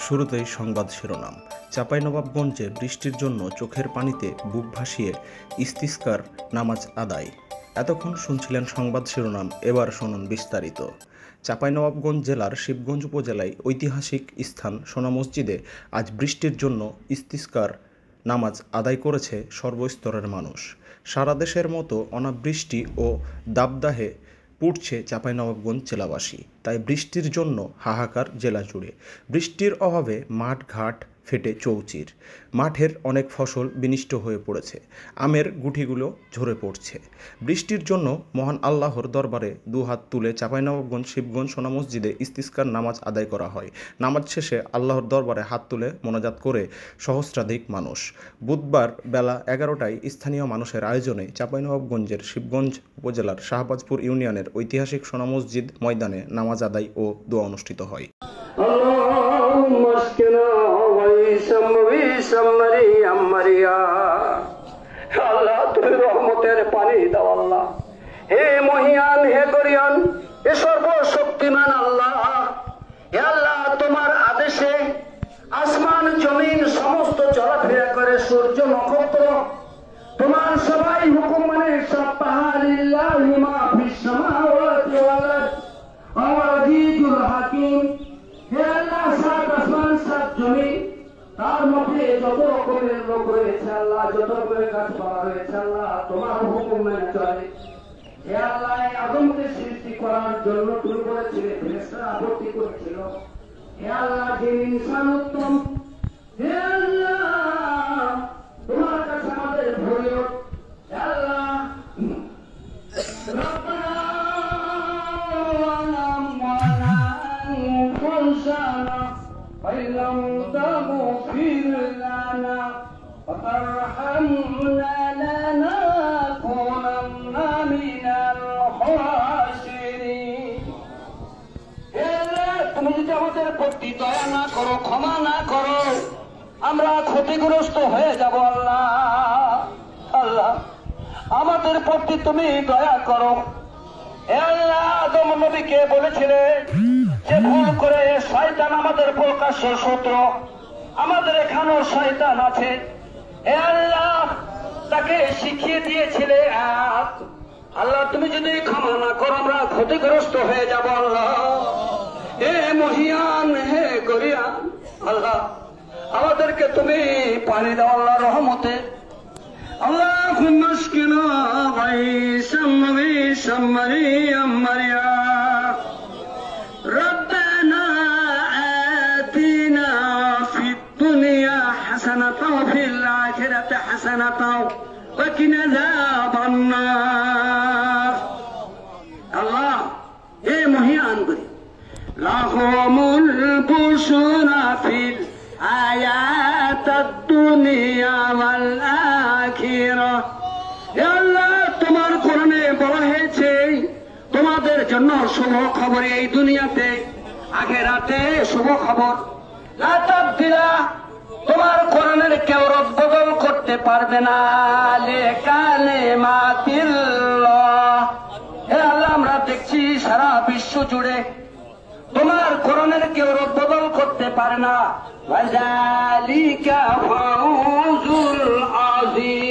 শুরুতেই সংবাদ শিরোনাম। চাঁপাইনবাবগঞ্জে বৃষ্টির জন্য চোখের পানিতে বুক ভাসিয়ে ইস্তিসকার নামাজ আদায়। এতক্ষণ শুনছিলেন সংবাদ শিরোনাম, এবার শুনুন বিস্তারিত। চাঁপাইনবাবগঞ্জ জেলার শিবগঞ্জ উপজেলায় ঐতিহাসিক স্থান সোনা মসজিদে আজ বৃষ্টির জন্য ইস্তিসকার নামাজ আদায় করেছে সর্বস্তরের মানুষ। সারা দেশের মতো অনাবৃষ্টি ও দাবদাহে পুড়ছে চাঁপাইনবাবগঞ্জ জেলাবাসী। তাই বৃষ্টির জন্য হাহাকার জেলা জুড়ে। বৃষ্টির অভাবে মাঠ ঘাট ফেটে চৌচির, মাঠের অনেক ফসল বিনষ্ট হয়ে পড়েছে, আমের গুটিগুলো ঝরে পড়ছে। বৃষ্টির জন্য মহান আল্লাহর দরবারে দুহাত তুলে চাঁপাইনবাবগঞ্জ শিবগঞ্জ সোনা মসজিদে ইস্তিসকার নামাজ আদায় করা হয়। নামাজ শেষে আল্লাহর দরবারে হাত তুলে মোনাজাত করে সহস্রাধিক মানুষ। বুধবার বেলা 11টায় স্থানীয় মানুষের আয়োজনে চাঁপাইনবাবগঞ্জের শিবগঞ্জ উপজেলার শাহবাজপুর ইউনিয়নের ঐতিহাসিক সোনা মসজিদ ময়দানে নামাজ আদায় ও দোয়া অনুষ্ঠিত হয়। আল্লাহ তুমি রহমতের পানি দাও আল্লাহ। হে মহিয়ান, হে গরিয়ান, হে সর্বশক্তিমান আল্লাহ। হে আল্লাহ, তোমার আদেশে আসমান জমিন সমস্ত চলাফেরা করে, সূর্য নক্ষত্র তোমার সবাই হুকুম মানে। সাব্বাহালিল্লাহি মা ফিস সামাওয়াতি ওয়াল আরদ ওয়া আজিজুল হাকিম। হে আল্লাহ, সাত আসমান সাত জমিন, তার মধ্যে যত রকমের লোক রয়েছে আল্লাহ, যত রকমের গাছপালা রয়েছে আল্লাহ, তোমার হুকুম মেনে চলে। হে আল্লাহ, আদমকে সৃষ্টি করার জন্য তুমি বলেছিলে, ফেরেশতারা আপত্তি করেছিল। হে আল্লাহ, যে ইনসান উত্তম, হে আল্লাহ তোমার কাছে আমাদের ফরিয়াদ। হে আল্লাহ, রব্বানা ওয়ালামনা ফুরসানা ফাইলাম তাগফির লানা ওয়াতারহামনা লানাকুনান্না মিনাল খাসিরিন। হে আল্লাহ, তুমি যদি আমাদের প্রতি দয়া না করো, ক্ষমা না করো, আমরা ক্ষতিগ্রস্ত হয়ে যাব আল্লাহ। আল্লাহ, আমাদের প্রতি তুমি দয়া করো। হে আল্লাহ, আদম নবীকে বলেছিলে যে ভুল করে শয়তান আমাদের প্রকাশ্য শত্রু, আমাদের এখানেও শয়তান আছে। হে আল্লাহ, তাকে শিখিয়ে দিয়েছিলে আল্লাহ, তুমি যদি ক্ষমা না করো আমরা ক্ষতিগ্রস্ত হয়ে যাব আল্লাহ। হে মহিয়ান, হে গরিয়ান আল্লাহ, আমাদেরকে তুমি পানি দাও আল্লাহ রহমতে। আল্লাহুম্মা আসকিনা গায়সাম গায়সাম মারিয়াম মারিয়া রব্বানা আতিনা ফিদ দুনিয়া হাসানাতাও ওয়া ফিল আখিরাতি হাসানাতাও ওয়া কিনা আযাবান নার। আল্লাহ, হে মহিয়ান গরিব, লাহুমুল বুশরা ফিল আয়াতাদ দুনিয়া ওয়াল আখিরাহ। হে আল্লাহ, তোমার কোরআনে বলা হয়েছে তোমাদের জন্য শুভ খবর এই দুনিয়াতে, আখিরাতে শুভ খবর। লা তাবদিলা, তোমার কোরআনের কেউ রদবদল করতে পারবে না। লিকালিমাতিল্লাহ। হে আল্লাহ, আমরা দেখছি সারা বিশ্ব জুড়ে তোমার কোরআনের কেউ রদবদল করতে পারে না। ওয়াযালিকা ফাউজুল আযীম।